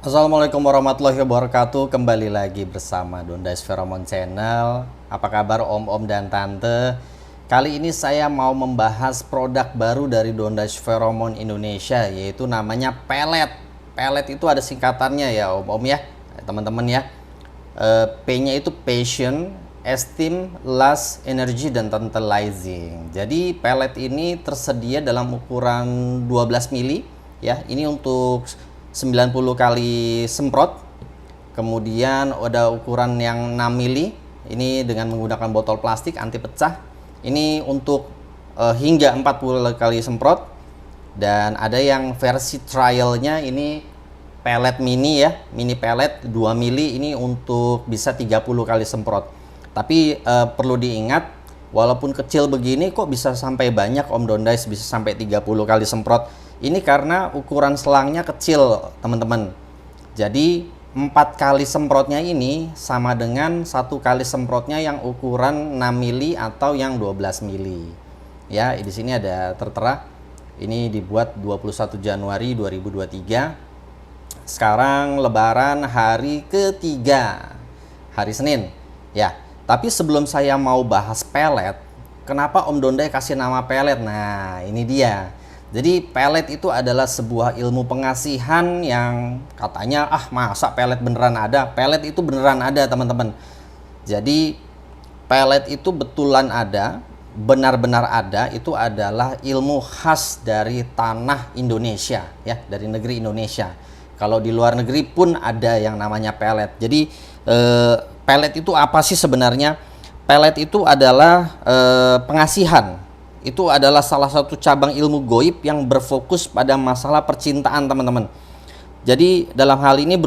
Assalamualaikum warahmatullahi wabarakatuh. Kembali lagi bersama Dondais Pheromone Channel. Apa kabar om-om dan tante? Kali ini saya mau membahas produk baru dari Dondais Pheromone Indonesia, yaitu namanya pellet. Pellet itu ada singkatannya ya om-om ya, teman-teman ya. P-nya itu passion, esteem, lust, energy, dan tantalizing. Jadi pellet ini tersedia dalam ukuran 12 mili ya. Ini untuk 90 kali semprot. Kemudian ada ukuran yang 6 mili. Ini dengan menggunakan botol plastik anti pecah. Ini untuk hingga 40 kali semprot. Dan ada yang versi trialnya ini pellet mini ya, mini pellet 2 mili, ini untuk bisa 30 kali semprot. Tapi perlu diingat, walaupun kecil begini kok bisa sampai banyak Om Dondais, bisa sampai 30 kali semprot. Ini karena ukuran selangnya kecil teman-teman. Jadi 4 kali semprotnya ini sama dengan 1 kali semprotnya yang ukuran 6 mili atau yang 12 mili. Ya, di sini ada tertera. Ini dibuat 21 Januari 2023. Sekarang lebaran hari ketiga, hari Senin. Ya, tapi sebelum saya mau bahas pellet, kenapa Om Dondai kasih nama pellet? Nah, ini dia. Jadi pellet itu adalah sebuah ilmu pengasihan yang katanya masa pellet beneran ada. Pellet itu beneran ada teman-teman. Jadi pellet itu betulan ada, benar-benar ada. Itu adalah ilmu khas dari tanah Indonesia ya, dari negeri Indonesia. Kalau di luar negeri pun ada yang namanya pellet. Jadi pellet itu apa sih sebenarnya? Pellet itu adalah pengasihan. Itu adalah salah satu cabang ilmu goib yang berfokus pada masalah percintaan teman-teman. Jadi dalam hal ini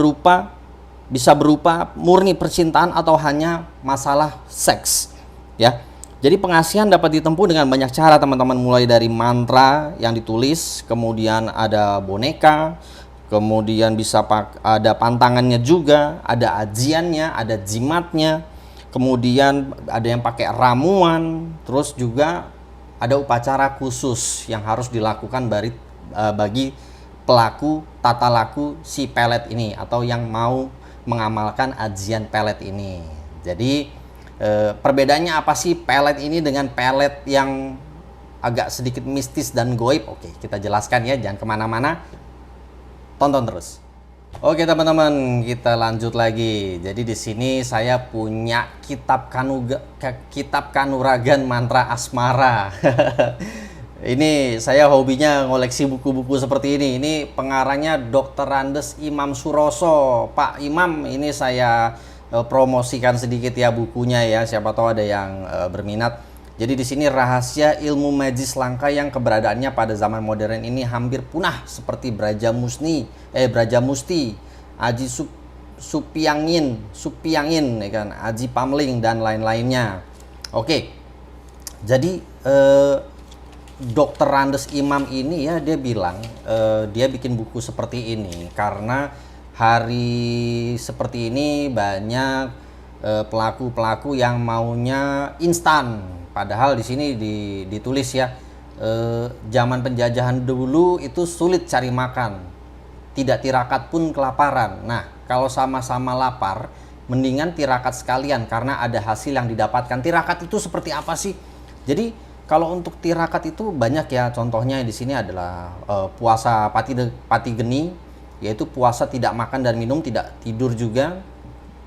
bisa berupa murni percintaan atau hanya masalah seks ya. Jadi pengasihan dapat ditempuh dengan banyak cara teman-teman, mulai dari mantra yang ditulis, kemudian ada boneka, kemudian bisa ada pantangannya juga, ada ajiannya, ada jimatnya, kemudian ada yang pakai ramuan, terus juga ada upacara khusus yang harus dilakukan bagi pelaku tata laku si pellet ini atau yang mau mengamalkan ajian pellet ini. Jadi perbedaannya apa sih pellet ini dengan pellet yang agak sedikit mistis dan goib? Oke, kita jelaskan ya, jangan kemana-mana, tonton terus. Oke teman-teman, kita lanjut lagi. Jadi di sini saya punya kitab kanuragan mantra asmara. Ini saya hobinya ngoleksi buku-buku seperti ini. Ini pengarangnya Dr. Randes Imam Suroso. Pak Imam, ini saya promosikan sedikit ya bukunya ya. Siapa tahu ada yang berminat. Jadi di sini rahasia ilmu magis langka yang keberadaannya pada zaman modern ini hampir punah, seperti Brajamusti, Aji Supiangin, ya kan, Aji Pamling dan lain-lainnya. Oke. Jadi Dr. Randes Imam ini ya, dia bilang dia bikin buku seperti ini karena hari seperti ini banyak pelaku-pelaku yang maunya instan. Padahal di sini ditulis ya, zaman penjajahan dulu itu sulit cari makan, tidak tirakat pun kelaparan. Nah, kalau sama-sama lapar, mendingan tirakat sekalian karena ada hasil yang didapatkan. Tirakat itu seperti apa sih? Jadi kalau untuk tirakat itu banyak ya, contohnya di sini adalah puasa pati geni, yaitu puasa tidak makan dan minum, tidak tidur juga,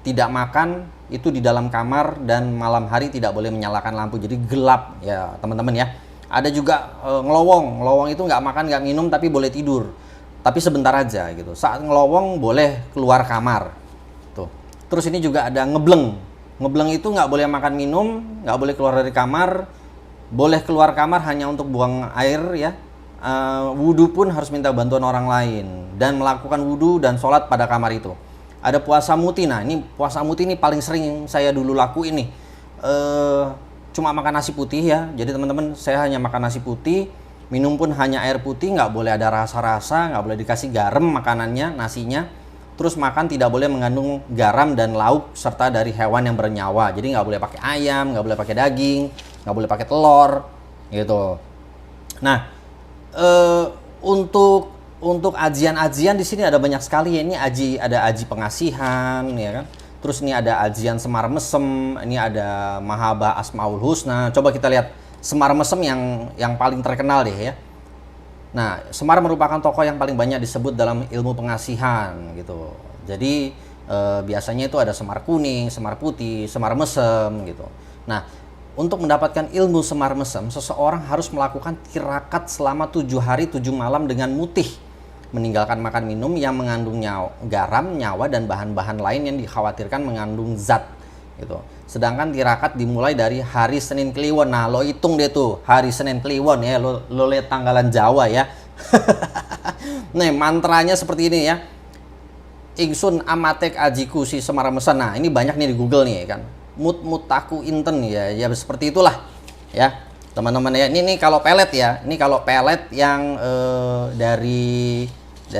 tidak makan itu di dalam kamar, dan malam hari tidak boleh menyalakan lampu, jadi gelap ya teman-teman ya. Ada juga ngelowong itu nggak makan nggak minum tapi boleh tidur, tapi sebentar aja gitu. Saat ngelowong boleh keluar kamar tuh. Terus ini juga ada ngebleng itu nggak boleh makan minum, nggak boleh keluar dari kamar, boleh keluar kamar hanya untuk buang air ya. Wudhu pun harus minta bantuan orang lain dan melakukan wudhu dan sholat pada kamar itu. Ada puasa muti. Nah, ini puasa muti ini paling sering saya dulu lakuin nih. Cuma makan nasi putih ya. Jadi teman-teman, saya hanya makan nasi putih, minum pun hanya air putih, nggak boleh ada rasa-rasa, nggak boleh dikasih garam makanannya, nasinya. Terus makan tidak boleh mengandung garam dan lauk serta dari hewan yang bernyawa. Jadi nggak boleh pakai ayam, nggak boleh pakai daging, nggak boleh pakai telur, gitu. Nah, untuk Untuk ajian-ajian di sini ada banyak sekali ya. Ini ada aji pengasihan ya kan. Terus ini ada ajian Semar Mesem, ini ada Mahaba Asmaul Husna. Coba kita lihat Semar Mesem yang paling terkenal deh ya. Nah, Semar merupakan tokoh yang paling banyak disebut dalam ilmu pengasihan gitu. Jadi biasanya itu ada Semar Kuning, Semar Putih, Semar Mesem gitu. Nah, untuk mendapatkan ilmu Semar Mesem, seseorang harus melakukan tirakat selama 7 hari 7 malam dengan mutih, meninggalkan makan minum yang mengandung garam, nyawa, dan bahan-bahan lain yang dikhawatirkan mengandung zat gitu. Sedangkan tirakat dimulai dari hari Senin Kliwon. Nah, lo hitung deh tuh hari Senin Kliwon ya, lo lihat tanggalan Jawa ya. Nih, mantranya seperti ini ya. Ingsun amatek ajiku si Semar Mesem. Nah, ini banyak nih di Google nih kan. Mutaku inten ya, ya seperti itulah ya. Teman-teman ya, ini kalau pelet ya. Ini kalau pelet yang dari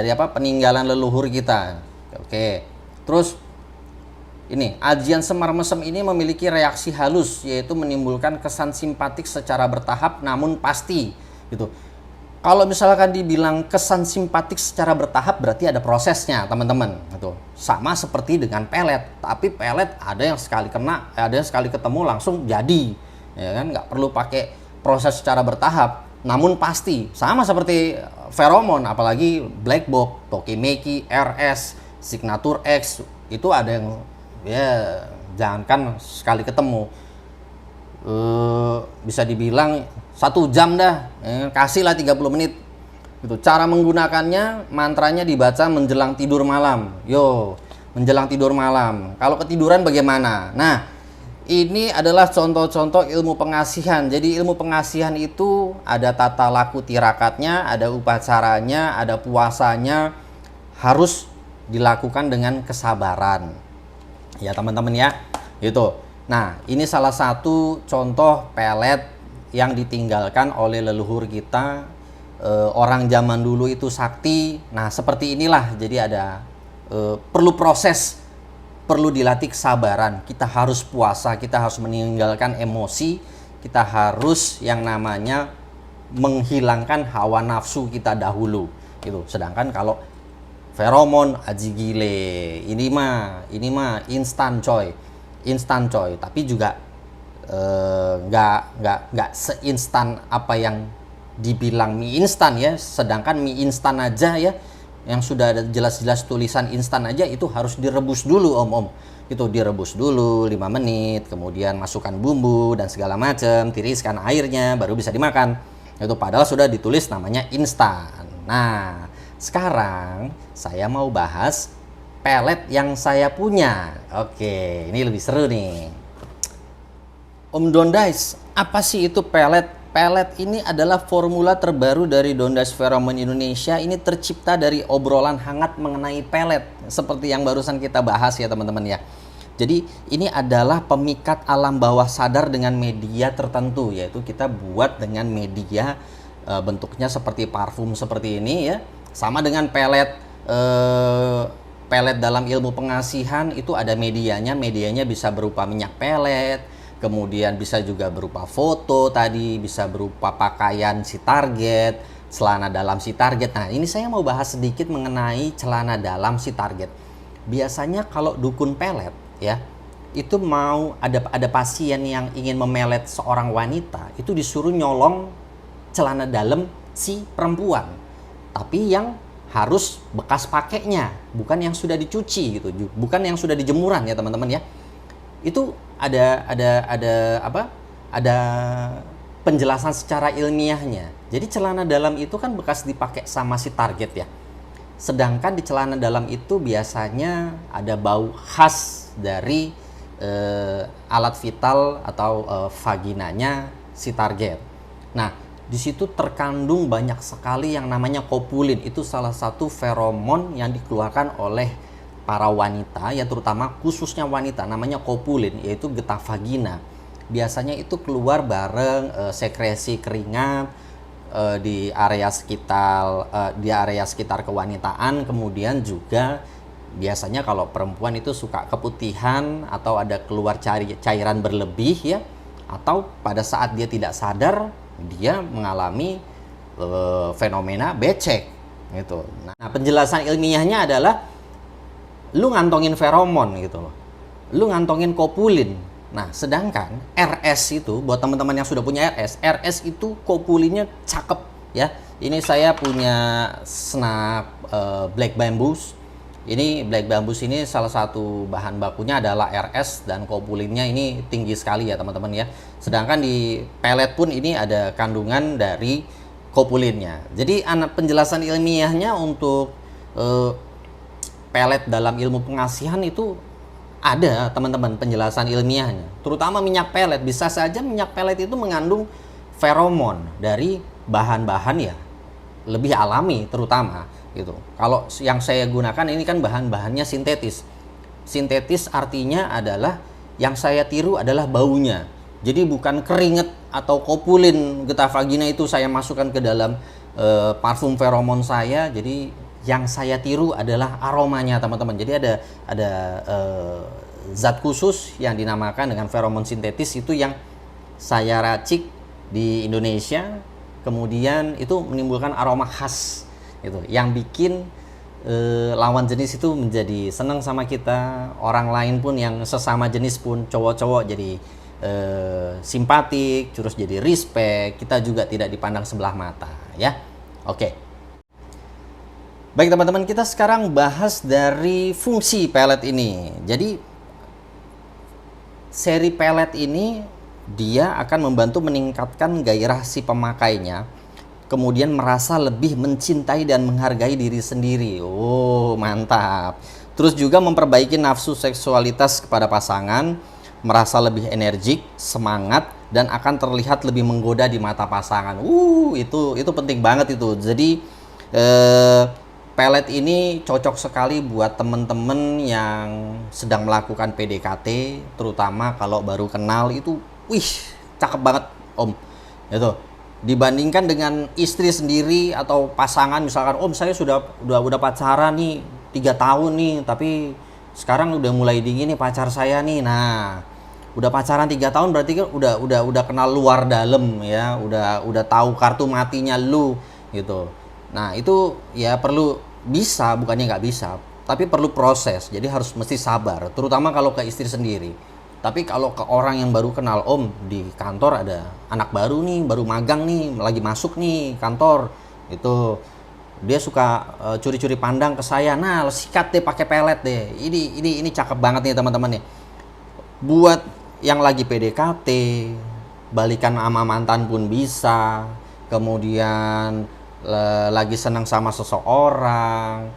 apa? Peninggalan leluhur kita. Oke. Terus ini, ajian Semar Mesem ini memiliki reaksi halus, yaitu menimbulkan kesan simpatik secara bertahap namun pasti gitu. Kalau misalkan dibilang kesan simpatik secara bertahap, berarti ada prosesnya, teman-teman. Gitu. Sama seperti dengan pelet, tapi pelet ada yang sekali kena, ada yang sekali ketemu langsung jadi, ya kan? Nggak perlu pakai proses secara bertahap, namun pasti. Sama seperti feromon, apalagi black box, tokimeki, RS, signature X, itu ada yang ya jangankan sekali ketemu, bisa dibilang 1 jam dah, kasihlah 30 menit gitu. Cara menggunakannya, mantranya dibaca menjelang tidur malam. Menjelang tidur malam. Kalau ketiduran bagaimana? Nah, ini adalah contoh-contoh ilmu pengasihan. Jadi ilmu pengasihan itu ada tata laku tirakatnya, ada upacaranya, ada puasanya, harus dilakukan dengan kesabaran ya teman-teman ya gitu. Nah, ini salah satu contoh pelet yang ditinggalkan oleh leluhur kita. Orang zaman dulu itu sakti. Nah, seperti inilah. Jadi ada perlu proses, perlu dilatih kesabaran. Kita harus puasa, kita harus meninggalkan emosi, kita harus yang namanya menghilangkan hawa nafsu kita dahulu gitu. Sedangkan kalau feromon, aji gile, ini mah instan coy, tapi juga nggak seinstan apa yang dibilang mie instan ya. Sedangkan mie instan aja ya, yang sudah ada jelas-jelas tulisan instan aja, itu harus direbus dulu om. Itu direbus dulu 5 menit, kemudian masukkan bumbu dan segala macam, tiriskan airnya, baru bisa dimakan. Itu padahal sudah ditulis namanya instan. Nah, sekarang saya mau bahas pelet yang saya punya. Oke, ini lebih seru nih. Om Dondais, apa sih itu pelet? Pelet ini adalah formula terbaru dari Dondais Pheromone Indonesia. Ini tercipta dari obrolan hangat mengenai pelet, seperti yang barusan kita bahas ya teman-teman ya. Jadi ini adalah pemikat alam bawah sadar dengan media tertentu, yaitu kita buat dengan media bentuknya seperti parfum seperti ini ya. Sama dengan pelet, pelet dalam ilmu pengasihan itu ada medianya bisa berupa minyak pelet, kemudian bisa juga berupa foto tadi, bisa berupa pakaian si target, celana dalam si target. Nah, ini saya mau bahas sedikit mengenai celana dalam si target. Biasanya kalau dukun pelet ya, itu mau ada pasien yang ingin memelet seorang wanita, itu disuruh nyolong celana dalam si perempuan. Tapi yang harus bekas pakainya, bukan yang sudah dicuci gitu, bukan yang sudah dijemuran ya teman-teman ya. Itu ada penjelasan secara ilmiahnya. Jadi celana dalam itu kan bekas dipakai sama si target ya. Sedangkan di celana dalam itu biasanya ada bau khas dari alat vital atau vaginanya si target. Nah, di situ terkandung banyak sekali yang namanya kopulin. Itu salah satu feromon yang dikeluarkan oleh para wanita, ya terutama khususnya wanita, namanya kopulin, yaitu getah vagina. Biasanya itu keluar bareng sekresi keringat di area sekitar kewanitaan. Kemudian juga biasanya kalau perempuan itu suka keputihan atau ada keluar cairan berlebih ya, atau pada saat dia tidak sadar dia mengalami fenomena becek gitu. Nah, penjelasan ilmiahnya adalah lu ngantongin feromon gitu loh. Lu ngantongin kopulin. Nah, sedangkan RS itu buat teman-teman yang sudah punya RS itu kopulinnya cakep ya. Ini saya punya Snap Black Bambus. Ini Black Bambus ini salah satu bahan bakunya adalah RS dan kopulinnya ini tinggi sekali ya teman-teman ya. Sedangkan di pelet pun ini ada kandungan dari kopulinnya. Jadi penjelasan ilmiahnya untuk pelet dalam ilmu pengasihan itu ada teman-teman penjelasan ilmiahnya. Terutama minyak pelet, bisa saja minyak pelet itu mengandung feromon dari bahan-bahan ya lebih alami terutama gitu. Kalau yang saya gunakan ini kan bahan-bahannya sintetis. Sintetis artinya adalah yang saya tiru adalah baunya. Jadi bukan keringet atau kopulin getah vagina itu saya masukkan ke dalam parfum feromon saya. Jadi yang saya tiru adalah aromanya teman-teman. Jadi ada zat khusus yang dinamakan dengan feromon sintetis itu yang saya racik di Indonesia. Kemudian itu menimbulkan aroma khas gitu, yang bikin lawan jenis itu menjadi senang sama kita. Orang lain pun yang sesama jenis pun cowok-cowok jadi simpatik, terus jadi respect. Kita juga tidak dipandang sebelah mata ya. Oke. Baik teman-teman, kita sekarang bahas dari fungsi pelet ini. Jadi seri pelet ini dia akan membantu meningkatkan gairah si pemakainya, kemudian merasa lebih mencintai dan menghargai diri sendiri. Oh, mantap. Terus juga memperbaiki nafsu seksualitas kepada pasangan, merasa lebih energik, semangat, dan akan terlihat lebih menggoda di mata pasangan. Itu penting banget itu. Jadi pelet ini cocok sekali buat temen-temen yang sedang melakukan PDKT, terutama kalau baru kenal itu, cakep banget Om. Itu dibandingkan dengan istri sendiri atau pasangan, misalkan Om saya udah pacaran nih 3 tahun nih, tapi sekarang udah mulai dingin nih pacar saya nih. Nah, udah pacaran 3 tahun berarti kan udah kenal luar dalam ya, udah tahu kartu matinya lu gitu. Nah itu ya perlu, bisa bukannya nggak bisa, tapi perlu proses. Jadi harus mesti sabar, terutama kalau ke istri sendiri. Tapi kalau ke orang yang baru kenal, Om di kantor ada anak baru nih, baru magang nih, lagi masuk nih kantor, itu dia suka curi-curi pandang ke saya. Nah sikat deh pakai pelet deh. Ini cakep banget nih teman-teman nih. Buat yang lagi PDKT, balikan sama mantan pun bisa. Kemudian lagi senang sama seseorang,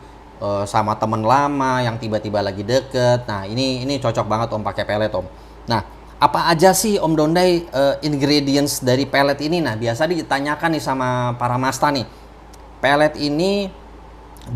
sama temen lama yang tiba-tiba lagi deket. Nah ini cocok banget Om pakai pelet Om. Nah apa aja sih Om Dondai ingredients dari pelet ini? Nah biasa ditanyakan nih sama para masta nih. Pelet ini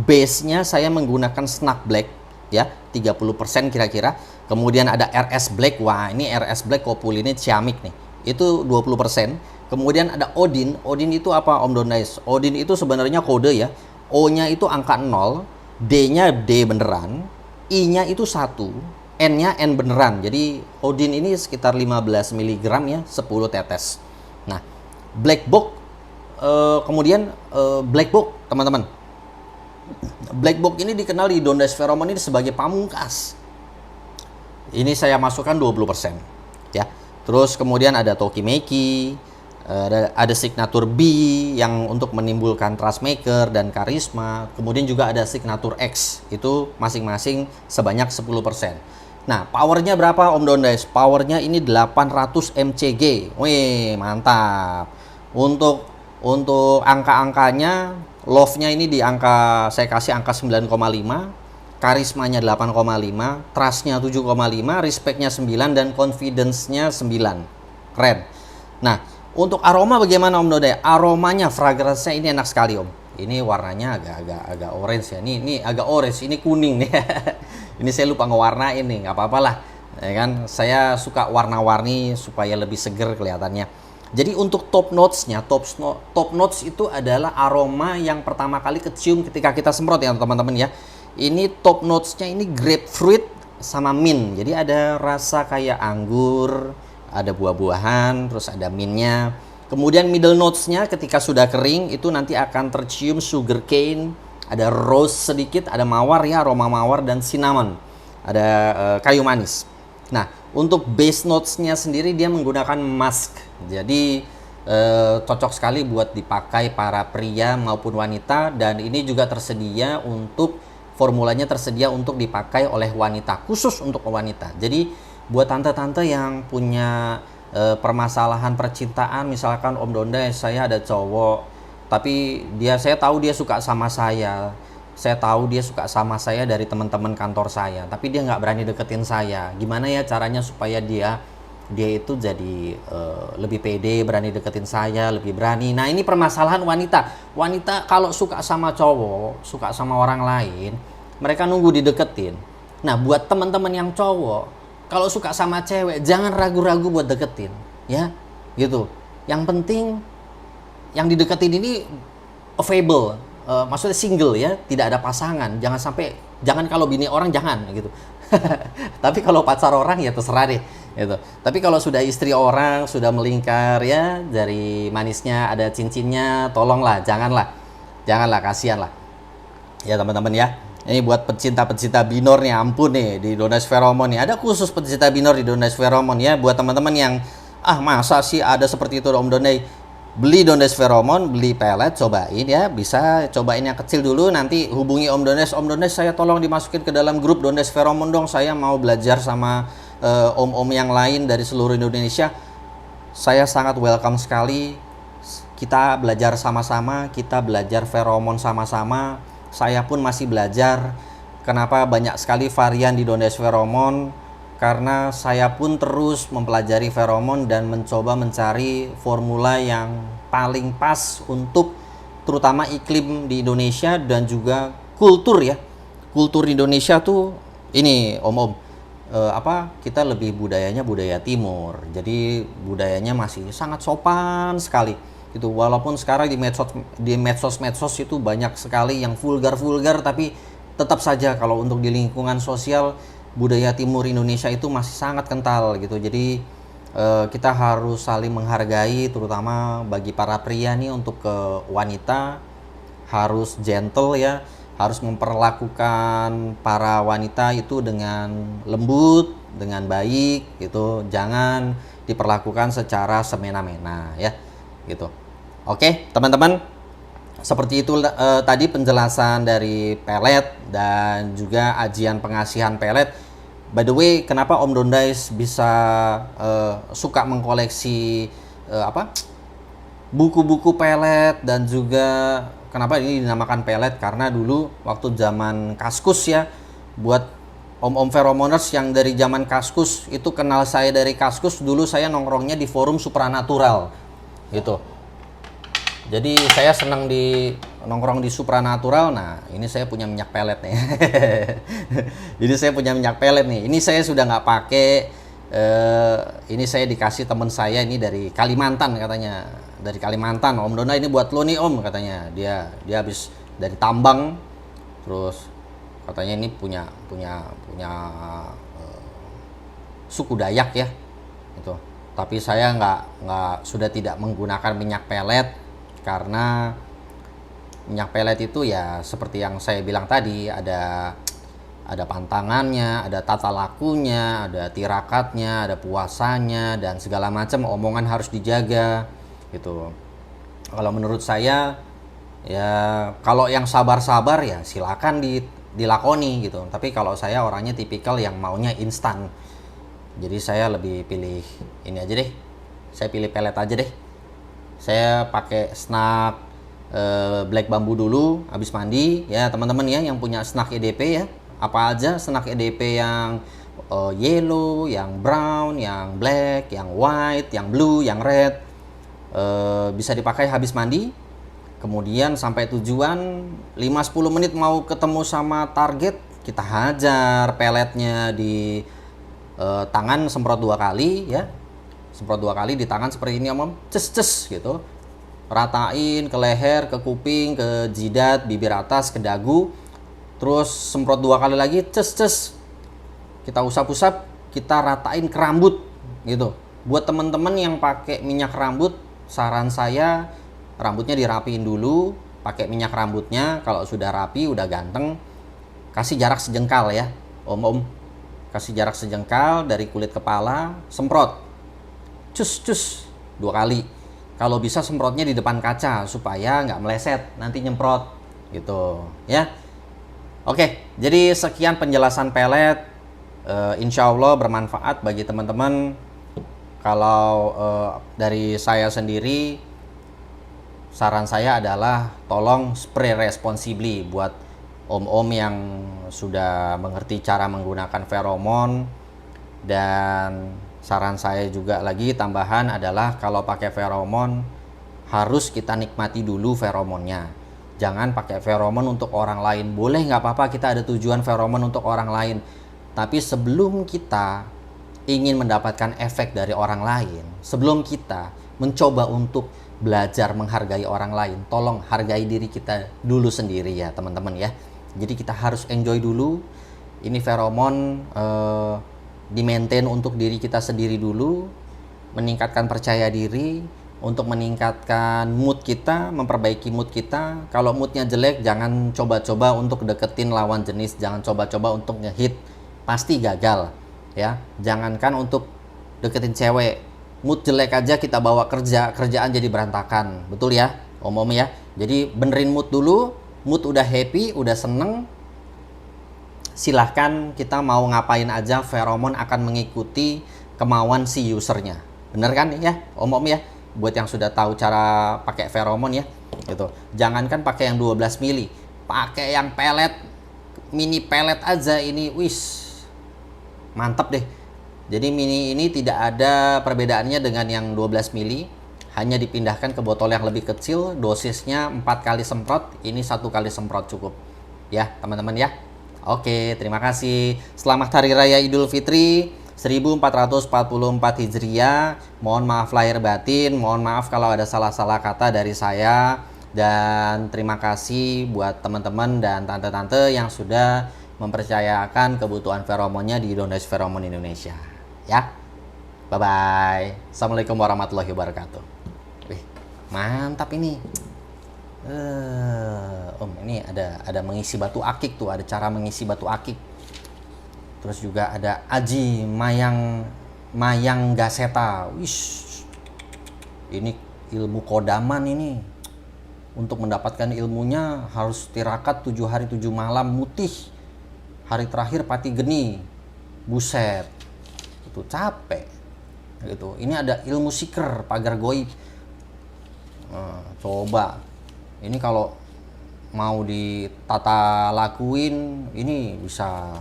base-nya saya menggunakan Snap Black ya, 30% kira-kira. Kemudian ada RS Black. Wah ini RS Black kopulinnya ciamik nih, itu 20%. Kemudian ada Odin. Odin itu apa Om Dondais? Odin itu sebenarnya kode ya. O-nya itu angka 0, D-nya D beneran, I-nya itu 1, N-nya N beneran. Jadi Odin ini sekitar 15 mg ya, 10 tetes. Nah, Black Box kemudian Black Box teman-teman. Black Box ini dikenal di Dondais Pheromone ini sebagai pamungkas. Ini saya masukkan 20% ya. Terus kemudian ada Tokimeki, ada signature B yang untuk menimbulkan trust maker dan karisma. Kemudian juga ada signature X, itu masing-masing sebanyak 10%. Nah powernya berapa Om Dondais? Powernya ini 800 mcg. Wih mantap. Untuk angka-angkanya, love-nya ini saya kasih angka 9,5, karismanya 8,5, trust-nya 7,5, respect-nya 9, dan confidence-nya 9. Keren. Nah untuk aroma bagaimana Om Dondai? Aromanya, fragrance-nya ini enak sekali Om. Ini warnanya agak orange ya. Ini agak orange, ini kuning nih. Ini saya lupa ngewarnain nih, nggak apa-apa lah. Ya kan, saya suka warna-warni supaya lebih seger kelihatannya. Jadi untuk top notes-nya, top notes itu adalah aroma yang pertama kali kecium ketika kita semprot ya teman-teman ya. Ini top notes-nya ini grapefruit sama mint. Jadi ada rasa kayak anggur, ada buah-buahan, terus ada mintnya. Kemudian middle notes-nya ketika sudah kering itu nanti akan tercium sugar cane, ada rose sedikit, ada mawar ya, aroma mawar, dan cinnamon, ada kayu manis. Nah, untuk base notes-nya sendiri dia menggunakan musk. Jadi cocok sekali buat dipakai para pria maupun wanita, dan ini juga tersedia untuk formulanya tersedia untuk dipakai oleh wanita, khusus untuk wanita. Jadi buat tante-tante yang punya permasalahan percintaan, misalkan Om Donda, saya ada cowok tapi saya tahu dia suka sama saya tahu dia suka sama saya dari teman-teman kantor saya, tapi dia nggak berani deketin saya. Gimana ya caranya supaya dia itu jadi lebih pede, berani deketin saya, lebih berani. Nah, ini permasalahan wanita kalau suka sama cowok, suka sama orang lain, mereka nunggu dideketin. Nah, buat teman-teman yang cowok, kalau suka sama cewek, jangan ragu-ragu buat deketin, ya, gitu. Yang penting yang dideketin ini available, maksudnya single ya, tidak ada pasangan. Jangan kalau bini orang jangan gitu. Tapi kalau pacar orang ya terserah deh gitu. Tapi kalau sudah istri orang, sudah melingkar ya, dari manisnya ada cincinnya, tolonglah, janganlah, kasihan lah. Ya teman-teman ya. Ini buat pecinta-pecinta binor nih, ampun nih, di Donda Pheromone nih. Ada khusus pecinta binor di Donda Pheromone ya, buat teman-teman yang masa sih ada seperti itu Om Donda. Beli Donda Pheromone, beli pelet, cobain ya. Bisa cobain yang kecil dulu, nanti hubungi Om Dondes. Om Dondes, saya tolong dimasukin ke dalam grup Donda Pheromone dong. Saya mau belajar sama om-om yang lain dari seluruh Indonesia. Saya sangat welcome sekali. Kita belajar sama-sama, kita belajar feromon sama-sama. Saya pun masih belajar. Kenapa banyak sekali varian di Donda Pheromone? Karena saya pun terus mempelajari feromon dan mencoba mencari formula yang paling pas untuk terutama iklim di Indonesia dan juga kultur ya. Kultur Indonesia tuh ini Om, kita lebih budayanya budaya timur. Jadi budayanya masih sangat sopan sekali. Gitu. Walaupun sekarang di medsos itu banyak sekali yang vulgar, tapi tetap saja kalau untuk di lingkungan sosial budaya timur Indonesia itu masih sangat kental gitu. Jadi kita harus saling menghargai, terutama bagi para pria nih, untuk ke wanita harus gentle ya, harus memperlakukan para wanita itu dengan lembut, dengan baik gitu. Jangan diperlakukan secara semena-mena ya gitu. Oke, teman-teman. Seperti itu tadi penjelasan dari pelet dan juga ajian pengasihan pelet. By the way, kenapa Om Dondais bisa suka mengkoleksi buku-buku pelet, dan juga kenapa ini dinamakan pelet? Karena dulu waktu zaman Kaskus ya, buat om-om feromoners yang dari zaman Kaskus itu kenal saya dari Kaskus, dulu saya nongkrongnya di forum Supranatural gitu. Jadi saya senang di nongkrong di Supranatural. Nah, ini saya punya minyak pelet nih. Jadi saya punya minyak pelet nih. Ini saya sudah nggak pakai. Ini saya dikasih teman saya ini dari Kalimantan katanya. Dari Kalimantan. Om Donda, ini buat lo nih Om katanya. Dia habis dari tambang. Terus katanya ini punya suku Dayak ya. Gitu. Tapi saya sudah tidak menggunakan minyak pelet. Karena minyak pelet itu ya seperti yang saya bilang tadi, ada pantangannya, ada tata lakunya, ada tirakatnya, ada puasanya, dan segala macam omongan harus dijaga gitu. Kalau menurut saya ya, kalau yang sabar-sabar ya silakan dilakoni gitu. Tapi kalau saya orangnya tipikal yang maunya instan. Jadi saya lebih pilih ini aja deh. Saya pilih pelet aja deh. Saya pakai snack black bambu dulu habis mandi ya teman-teman ya, yang punya snack EDP ya. Apa aja snack EDP yang yellow, yang brown, yang black, yang white, yang blue, yang red, bisa dipakai habis mandi. Kemudian sampai tujuan 5-10 menit mau ketemu sama target, kita hajar peletnya di tangan, semprot 2 kali ya. Semprot 2 kali di tangan seperti ini Om, ces gitu. Ratain ke leher, ke kuping, ke jidat, bibir atas, ke dagu. Terus semprot 2 kali lagi, ces. Kita usap-usap, kita ratain ke rambut gitu. Buat teman-teman yang pakai minyak rambut, saran saya rambutnya dirapiin dulu, pakai minyak rambutnya. Kalau sudah rapi, udah ganteng, kasih jarak sejengkal ya, om-om. Kasih jarak sejengkal dari kulit kepala, semprot. Cus 2 kali. Kalau bisa semprotnya di depan kaca supaya nggak meleset nanti nyemprot gitu ya. Oke, jadi sekian penjelasan pelet. Insya Allah bermanfaat bagi teman-teman. Kalau dari saya sendiri, saran saya adalah tolong spray responsibly buat om-om yang sudah mengerti cara menggunakan feromon. Dan saran saya juga lagi tambahan adalah kalau pakai feromon harus kita nikmati dulu feromonnya. Jangan pakai feromon untuk orang lain. Boleh nggak apa-apa kita ada tujuan feromon untuk orang lain. Tapi sebelum kita ingin mendapatkan efek dari orang lain, sebelum kita mencoba untuk belajar menghargai orang lain, tolong hargai diri kita dulu sendiri ya teman-teman ya. Jadi kita harus enjoy dulu. Ini feromon di-maintain untuk diri kita sendiri dulu, meningkatkan percaya diri, untuk meningkatkan mood kita, memperbaiki mood kita. Kalau moodnya jelek, jangan coba-coba untuk deketin lawan jenis, jangan coba-coba untuk ngehit, pasti gagal ya. Jangankan untuk deketin cewek, mood jelek aja kita bawa kerja, kerjaan jadi berantakan, betul ya om-om ya. Jadi benerin mood dulu, mood udah happy, udah seneng, silahkan kita mau ngapain aja, feromon akan mengikuti kemauan si usernya. Bener kan ya om-om ya, buat yang sudah tahu cara pakai feromon ya gitu. Jangankan pakai yang 12 mili, pakai yang pelet, mini pelet aja ini wis mantap deh. Jadi mini ini tidak ada perbedaannya dengan yang 12 mili, hanya dipindahkan ke botol yang lebih kecil, dosisnya 4 kali semprot, ini 1 kali semprot cukup ya teman-teman ya. Oke, terima kasih. Selamat Hari Raya Idul Fitri 1444 Hijriah. Mohon maaf lahir batin, mohon maaf kalau ada salah-salah kata dari saya. Dan terima kasih buat teman-teman dan tante-tante yang sudah mempercayakan kebutuhan feromonnya di Dondash Feromon Indonesia. Ya, bye-bye. Assalamualaikum warahmatullahi wabarakatuh. Wih, mantap ini. Om, ini ada mengisi batu akik tuh, ada cara mengisi batu akik. Terus juga ada aji mayang gaseta. Wish, ini ilmu kodaman ini. Untuk mendapatkan ilmunya harus tirakat 7 hari 7 malam mutih. Hari terakhir pati geni. Buset, itu capek gitu. Ini ada ilmu seeker, pagar goib. Coba ini kalau mau ditata lakuin ini bisa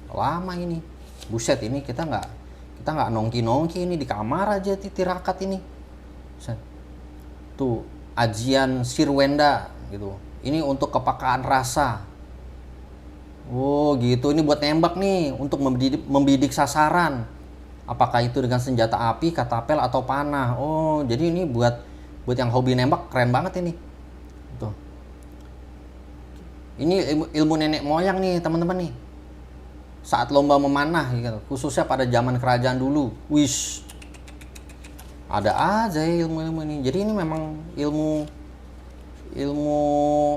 lama ini. Buset, ini kita nggak nongki ini di kamar aja tirakat ini. Buset. Tuh ajian Sirwenda gitu. Ini untuk kepekaan rasa. Oh gitu, ini buat nembak nih, untuk membidik sasaran. Apakah itu dengan senjata api, katapel atau panah. Oh, jadi ini buat yang hobi nembak keren banget ini. Tuh. Ini ilmu nenek moyang nih teman-teman nih. Saat lomba memanah gitu, khususnya pada zaman kerajaan dulu. Wish. Ada aja ilmu-ilmu ini. Jadi ini memang ilmu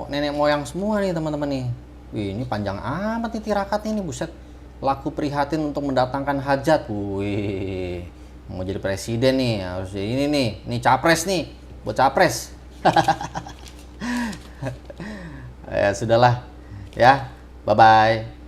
nenek moyang semua nih teman-teman nih. Wih, ini panjang amat nih tirakat ini, buset. Laku prihatin untuk mendatangkan hajat. Wih, mau jadi presiden nih, harus jadi ini nih. Ini capres nih, buat capres. Ya sudahlah. Ya, bye-bye.